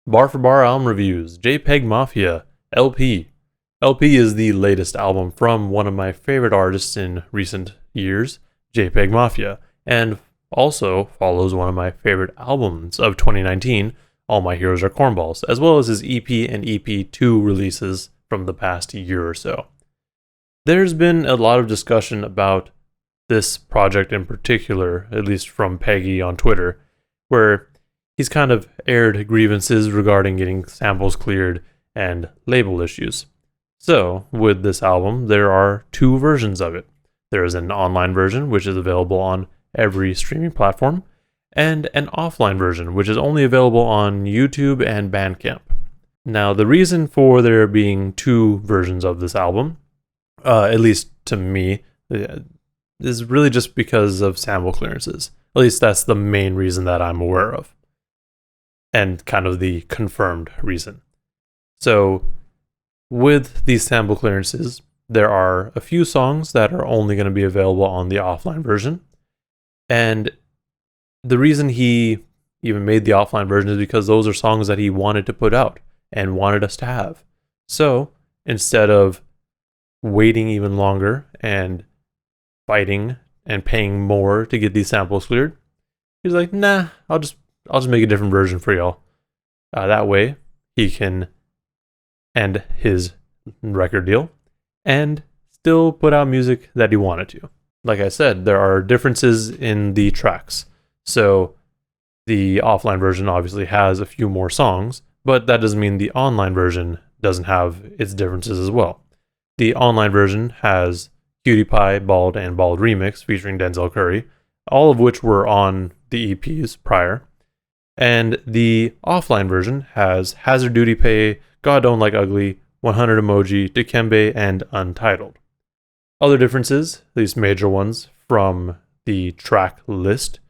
Bar for bar album reviews, JPEGMAFIA, LP. LP is the latest album from one of my favorite artists in recent years, JPEGMAFIA, and also follows one of my favorite albums of 2019, All My Heroes Are Cornballs, as well as his EP and EP2 releases from the past year or so. There's been a lot of discussion about this project in particular, at least from Peggy on Twitter, where he's kind of aired grievances regarding getting samples cleared and label issues. So, with this album, there are two versions of it. There is an online version, which is available on every streaming platform, and an offline version, which is only available on YouTube and Bandcamp. Now, the reason for there being two versions of this album, at least to me, is really just because of sample clearances. At least that's the main reason that I'm aware of, and kind of the confirmed reason. So, with these sample clearances, there are a few songs that are only going to be available on the offline version. And the reason he even made the offline version is because those are songs that he wanted to put out and wanted us to have. So, instead of waiting even longer and fighting and paying more to get these samples cleared, he's like, nah, I'll just make a different version for y'all. That way, he can end his record deal and still put out music that he wanted to. Like I said, there are differences in the tracks. So the offline version obviously has a few more songs, but that doesn't mean the online version doesn't have its differences as well. The online version has Cutie Pie, Bald, and Bald Remix featuring Denzel Curry, all of which were on the EPs prior. And the offline version has Hazard Duty Pay, God Don't Like Ugly, 100 Emoji, Dikembe, and Untitled. Other differences, at least major ones, from the track list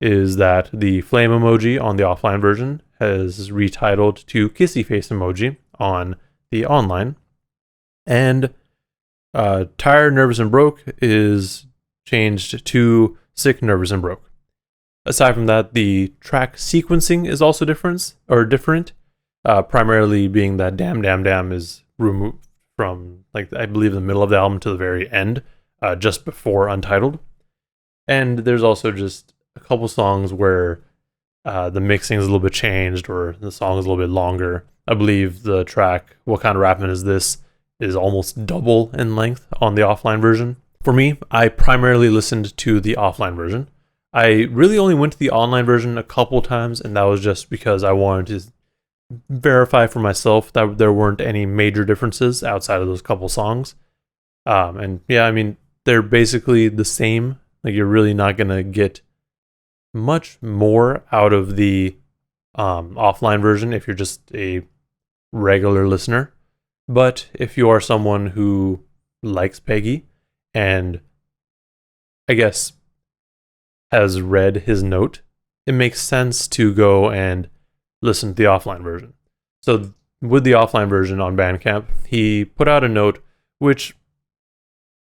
is that the flame emoji on the offline version has retitled to Kissy Face Emoji on the online. And Tired, Nervous, and Broke is changed to Sick, Nervous, and Broke. Aside from that, the track sequencing is also different, primarily being that Damn Damn Damn is removed from, like, I believe the middle of the album to the very end, just before Untitled. And there's also just a couple songs where the mixing is a little bit changed, or the song is a little bit longer. I believe the track What Kind of Rappin' Is This is almost double in length on the offline version. For me, I primarily listened to the offline version. I really only went to the online version a couple times, and that was just because I wanted to verify for myself that there weren't any major differences outside of those couple songs. And yeah, I mean, they're basically the same. Like, you're really not going to get much more out of the offline version if you're just a regular listener. But if you are someone who likes Peggy and, I guess, has read his note, it makes sense to go and listen to the offline version. So with the offline version on Bandcamp, he put out a note which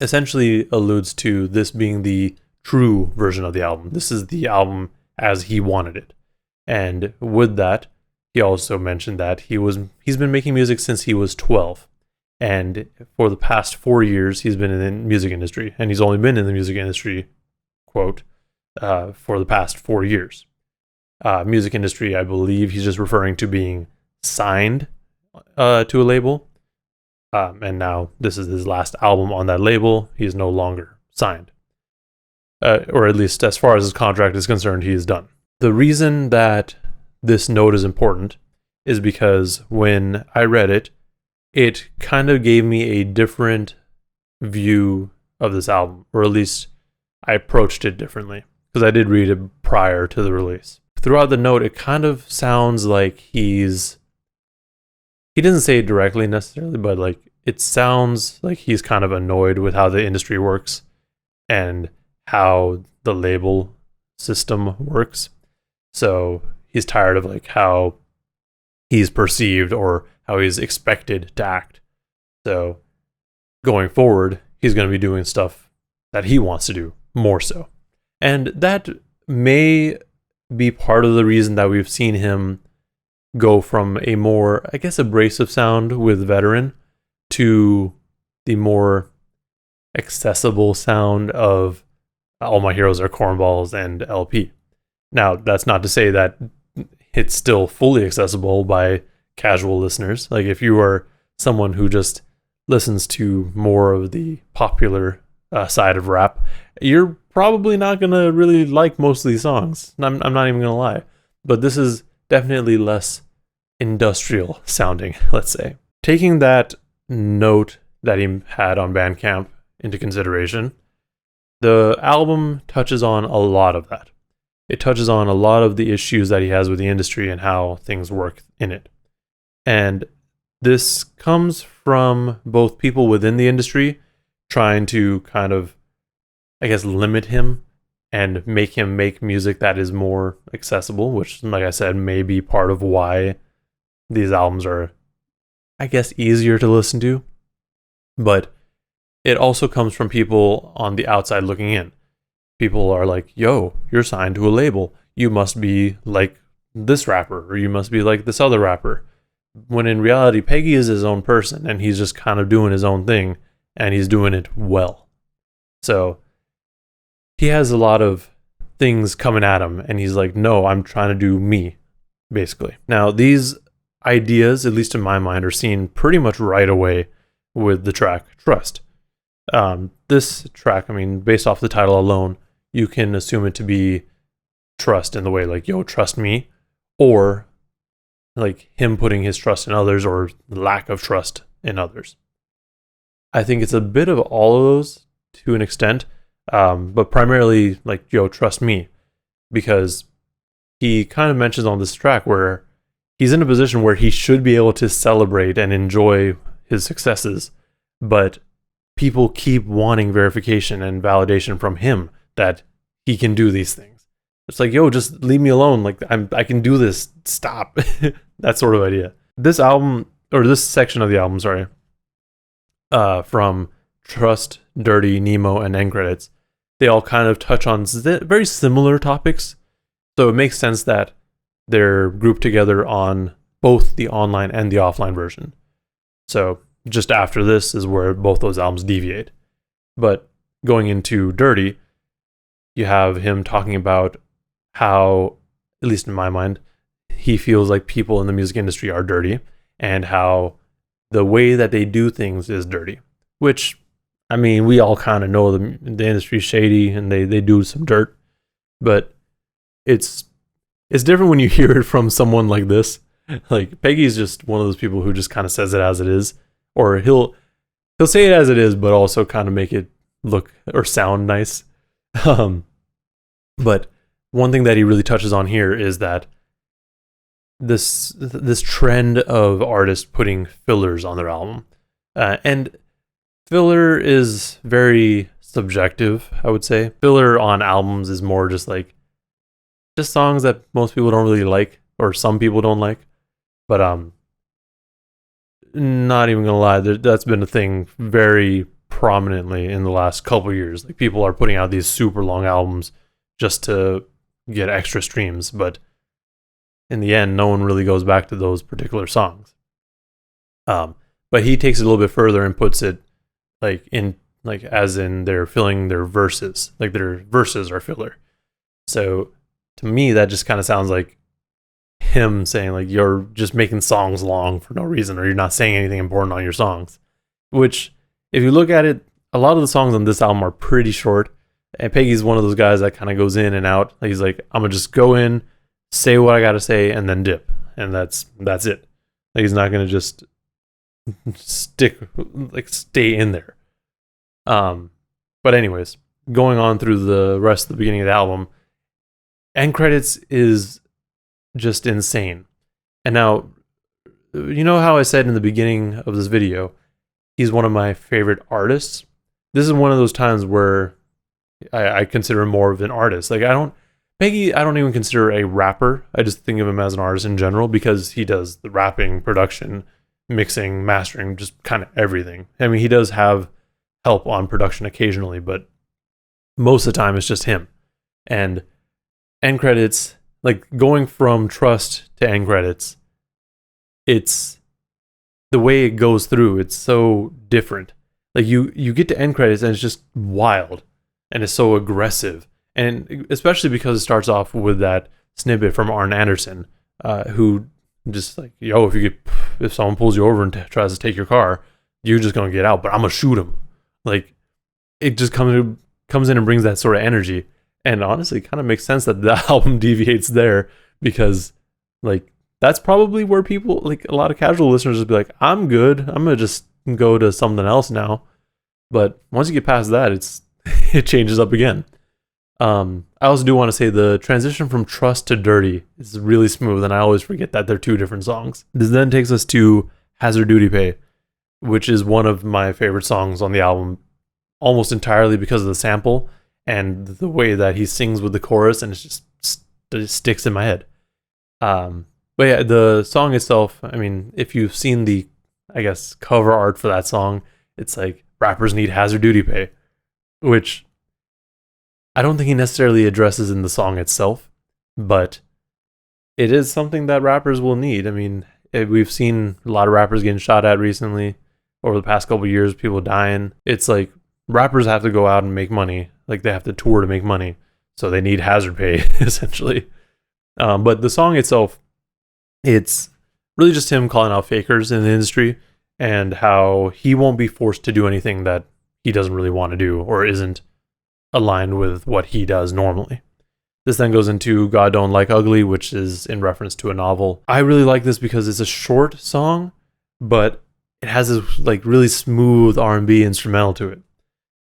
essentially alludes to this being the true version of the album. This is the album as he wanted it. And with that, he also mentioned that he's been making music since he was 12. And for the past 4 years, he's been in the music industry. And he's only been in the music industry, quote, for the past 4 years. Music industry, I believe he's just referring to being signed to a label. And now this is his last album on that label. He's no longer signed. Or at least as far as his contract is concerned, he is done. The reason that this note is important is because when I read it, it kind of gave me a different view of this album, or at least I approached it differently, because I did read it prior to the release. Throughout the note, it kind of sounds like he doesn't say it directly necessarily, but like it sounds like he's kind of annoyed with how the industry works and how the label system works. So he's tired of like how he's perceived or how he's expected to act. So going forward, he's going to be doing stuff that he wants to do more so. And that may be part of the reason that we've seen him go from a more, I guess, abrasive sound with Veteran to the more accessible sound of All My Heroes Are Cornballs and LP. Now, that's not to say that it's still fully accessible by casual listeners. Like if you are someone who just listens to more of the popular side of rap, you're probably not going to really like most of these songs. I'm not even going to lie. But this is definitely less industrial sounding, let's say. Taking that note that he had on Bandcamp into consideration, the album touches on a lot of that. It touches on a lot of the issues that he has with the industry and how things work in it. And this comes from both people within the industry trying to kind of, I guess, limit him and make him make music that is more accessible, which, like I said, may be part of why these albums are, I guess, easier to listen to. But it also comes from people on the outside looking in. People are like, yo, you're signed to a label. You must be like this rapper, or you must be like this other rapper. When in reality, Peggy is his own person, and he's just kind of doing his own thing, and he's doing it well. So he has a lot of things coming at him, and he's like, no, I'm trying to do me, basically. Now, these ideas, at least in my mind, are seen pretty much right away with the track Trust. This track, I mean, based off the title alone, you can assume it to be trust in the way like, yo, trust me, or like him putting his trust in others or lack of trust in others. I think it's a bit of all of those to an extent, but primarily like, yo, trust me, because he kind of mentions on this track where he's in a position where he should be able to celebrate and enjoy his successes, but people keep wanting verification and validation from him that he can do these things. It's like, yo, just leave me alone. Like I can do this. Stop. That sort of idea. This album, or this section of the album, sorry, from Trust, Dirty, Nemo, and End Credits, they all kind of touch on very similar topics. So it makes sense that they're grouped together on both the online and the offline version. So just after this is where both those albums deviate. But going into Dirty, you have him talking about how, at least in my mind, he feels like people in the music industry are dirty, and how the way that they do things is dirty. Which, I mean, we all kind of know the industry's shady and they do some dirt, but it's different when you hear it from someone like this. Like Peggy's just one of those people who just kind of says it as it is, or he'll say it as it is, but also kind of make it look or sound nice. But one thing that he really touches on here is that this trend of artists putting fillers on their album, and filler is very subjective. I would say filler on albums is more just songs that most people don't really like, or some people don't like. But not even gonna lie, that's been a thing very prominently in the last couple of years. Like people are putting out these super long albums just to get extra streams, but in the end, no one really goes back to those particular songs. But he takes it a little bit further and puts it as in they're filling their verses, like their verses are filler. So to me, that just kind of sounds like him saying like you're just making songs long for no reason, or you're not saying anything important on your songs. Which, if you look at it, a lot of the songs on this album are pretty short. And Peggy's one of those guys that kind of goes in and out. He's like, I'm gonna just go in, say what I gotta say, and then dip, and that's it. Like he's not gonna just stay in there. But anyways, going on through the rest of the beginning of the album, End Credits is just insane. And now, you know how I said in the beginning of this video, he's one of my favorite artists. This is one of those times where I consider him more of an artist. Like I don't even consider a rapper. I just think of him as an artist in general, because he does the rapping, production, mixing, mastering, just kind of everything. I mean, he does have help on production occasionally, but most of the time it's just him. And End Credits, like going from Trust to End Credits, it's the way it goes through. It's so different. Like you get to end credits and it's just wild, and it's so aggressive, and especially because it starts off with that snippet from Arn Anderson, who just like, yo, if someone pulls you over and tries to take your car, you're just gonna get out, but I'm gonna shoot him. Like, it just comes in and brings that sort of energy, and honestly, it kind of makes sense that the album deviates there, because like that's probably where people, like a lot of casual listeners, would be like, I'm good, I'm gonna just go to something else now. But once you get past that, it changes up again. I also do want to say the transition from Trust to Dirty is really smooth, and I always forget that they're two different songs. This then takes us to Hazard Duty Pay, which is one of my favorite songs on the album, almost entirely because of the sample and the way that he sings with the chorus, and it sticks in my head. But yeah, the song itself, I mean, if you've seen the, I guess, cover art for that song, it's like, rappers need hazard duty pay, which I don't think he necessarily addresses in the song itself, but it is something that rappers will need. I mean, we've seen a lot of rappers getting shot at recently over the past couple of years, people dying. It's like rappers have to go out and make money, like they have to tour to make money, so they need hazard pay essentially. But the song itself, it's really just him calling out fakers in the industry and how he won't be forced to do anything that he doesn't really want to do or isn't aligned with what he does normally. This then goes into God Don't Like Ugly, which is in reference to a novel. I really like this because it's a short song, but it has this like really smooth R&B instrumental to it.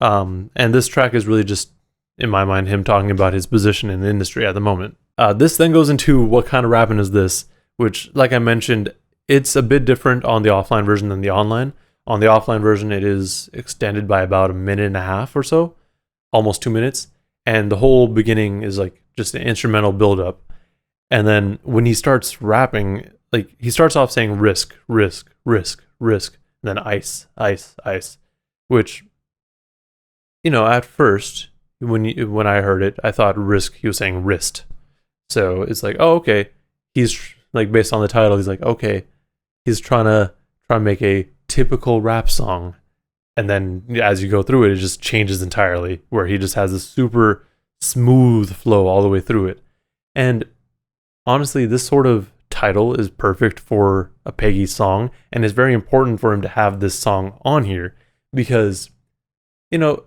And this track is really just, in my mind, him talking about his position in the industry at the moment. This then goes into What Kind of Rapping Is This, which, like I mentioned, it's a bit different on the offline version than the online. On the offline version, it is extended by about a minute and a half or so, almost 2 minutes. And the whole beginning is like just an instrumental buildup. And then when he starts rapping, like he starts off saying risk, risk, risk, risk, and then ice, ice, ice, which, you know, at first, when I heard it, I thought risk, he was saying wrist. So it's like, oh, okay. He's like, based on the title, he's like, okay, he's trying to make a typical rap song. And then as you go through it, it just changes entirely, where he just has a super smooth flow all the way through it. And honestly, this sort of title is perfect for a Peggy song, and it's very important for him to have this song on here because, you know,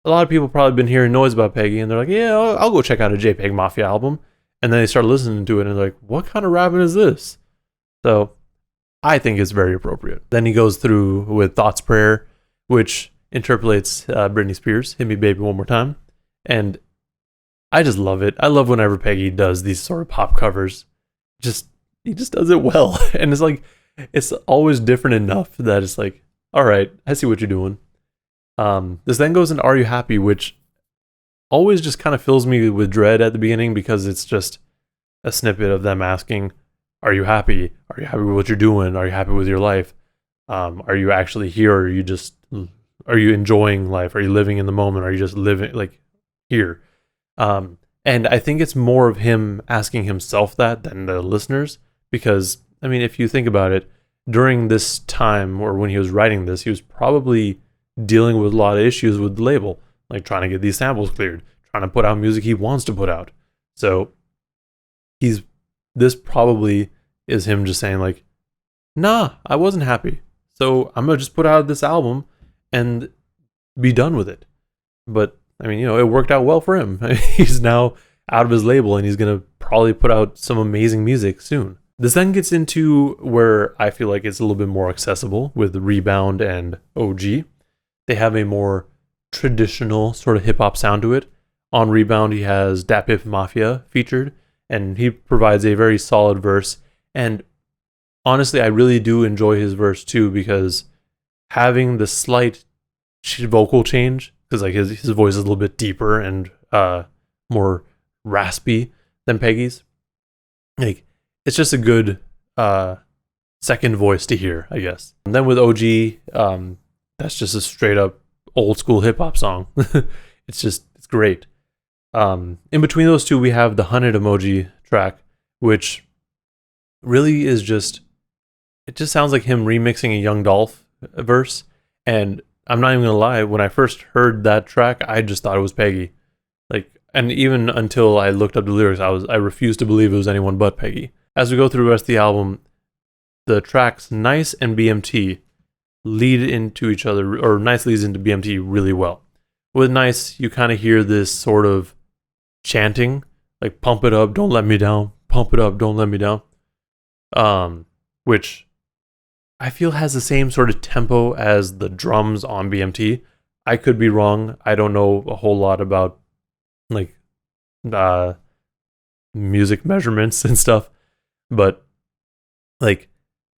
a lot of people probably been hearing noise about Peggy, and they're like, yeah, I'll go check out a JPEGMAFIA album. And then they start listening to it, and they're like, what kind of rapping is this? So I think it's very appropriate. Then he goes through with Thoughts Prayer, which interpolates Britney Spears, Hit Me Baby One More Time. And I just love it. I love whenever Peggy does these sort of pop covers. He just does it well. And it's like, it's always different enough that it's like, all right, I see what you're doing. This then goes into Are You Happy, which always just kind of fills me with dread at the beginning because it's just a snippet of them asking, are you happy? Are you happy with what you're doing? Are you happy with your life? Are you actually here? Or are you enjoying life? Are you living in the moment? Are you just living like here? And I think it's more of him asking himself that than the listeners, because I mean, if you think about it, during this time or when he was writing this, he was probably dealing with a lot of issues with the label, like trying to get these samples cleared, trying to put out music he wants to put out. So this probably is him just saying like, nah, I wasn't happy, so I'm gonna just put out this album and be done with it. But I mean, you know, it worked out well for him. He's now out of his label and he's gonna probably put out some amazing music soon. This then gets into where I feel like it's a little bit more accessible with Rebound and OG. They have a more traditional sort of hip-hop sound to it. On Rebound, he has JPEGMAFIA featured, and he provides a very solid verse. And honestly, I really do enjoy his verse too, because having the slight vocal change, because like his voice is a little bit deeper and more raspy than Peggy's. Like, it's just a good second voice to hear, I guess. And then with OG, that's just a straight up old school hip hop song. It's great. In between those two, we have the Hunted Emoji track, which really is just it just sounds like him remixing a Young Dolph verse. And I'm not even gonna lie, when I first heard that track, I just thought it was Peggy. Like, and even until I looked up the lyrics, I refused to believe it was anyone but Peggy. As we go through the rest of the album, the tracks Nice and BMT lead into each other, or Nice leads into BMT really well. With Nice, you kind of hear this sort of chanting, like pump it up, don't let me down, pump it up, don't let me down. Which I feel has the same sort of tempo as the drums on BMT. I could be wrong. I don't know a whole lot about like music measurements and stuff, but like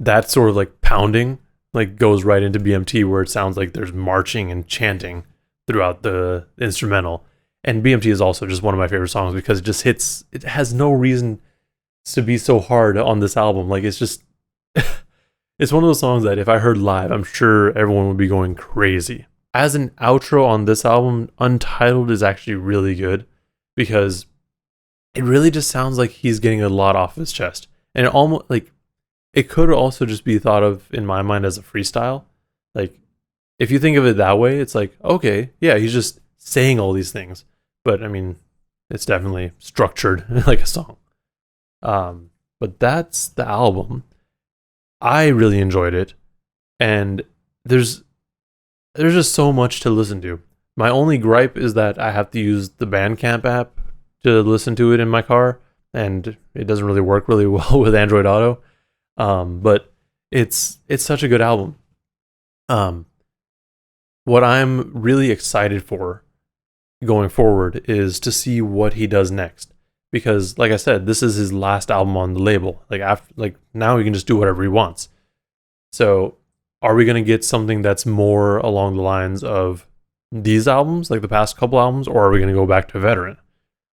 that sort of like pounding like goes right into BMT, where it sounds like there's marching and chanting throughout the instrumental. And BMT is also just one of my favorite songs because it just hits, it has no reason to be so hard on this album. Like, it's just it's one of those songs that if I heard live, I'm sure everyone would be going crazy. As an outro on this album, Untitled is actually really good because it really just sounds like he's getting a lot off his chest. And it almost like, it could also just be thought of in my mind as a freestyle. Like, if you think of it that way, it's like, okay, yeah, he's just saying all these things. But I mean, it's definitely structured like a song. But that's the album. I really enjoyed it. And there's just so much to listen to. My only gripe is that I have to use the Bandcamp app to listen to it in my car, and it doesn't really work really well with Android Auto. But it's such a good album. What I'm really excited for going forward is to see what he does next, because like I said, this is his last album on the label. Like now he can just do whatever he wants. So are we going to get something that's more along the lines of these albums, like the past couple albums, or are we going to go back to Veteran?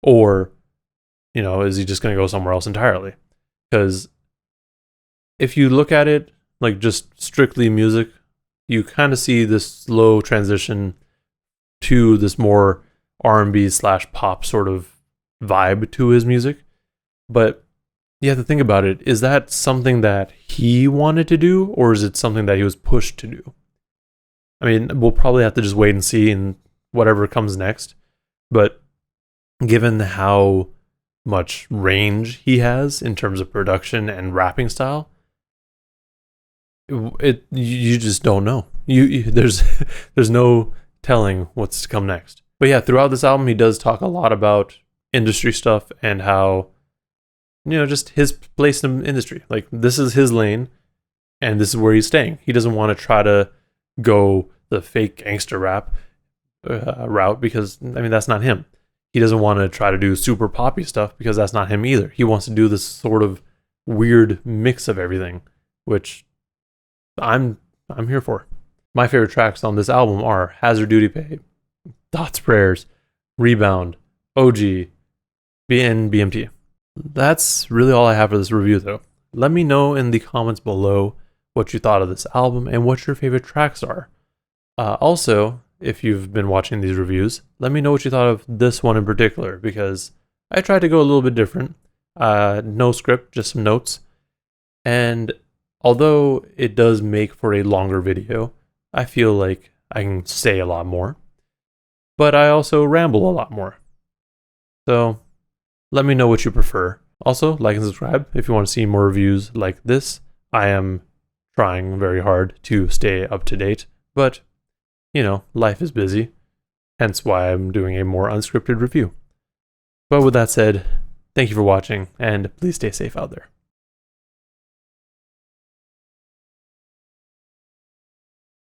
Or, you know, is he just going to go somewhere else entirely? Because if you look at it like just strictly music, you kind of see this slow transition to this more R&B / pop sort of vibe to his music. But you have to think about it. Is that something that he wanted to do, or is it something that he was pushed to do? I mean, we'll probably have to just wait and see in whatever comes next. But given how much range he has in terms of production and rapping style, you just don't know. There's no telling what's to come next. But yeah, throughout this album, he does talk a lot about industry stuff and how, you know, just his place in the industry. Like, this is his lane, and this is where he's staying. He doesn't want to try to go the fake gangster rap route, because, I mean, that's not him. He doesn't want to try to do super poppy stuff because that's not him either. He wants to do this sort of weird mix of everything, which I'm here for. My favorite tracks on this album are Hazard Duty Pay, Thoughts Prayers, Rebound, OG, and BMT. That's really all I have for this review, though. Let me know in the comments below what you thought of this album and what your favorite tracks are. Also, if you've been watching these reviews, let me know what you thought of this one in particular, because I tried to go a little bit different. No script, just some notes. And although it does make for a longer video, I feel like I can say a lot more. But I also ramble a lot more. So let me know what you prefer. Also, like and subscribe if you want to see more reviews like this. I am trying very hard to stay up to date, but, you know, life is busy, hence why I'm doing a more unscripted review. But with that said, thank you for watching, and please stay safe out there.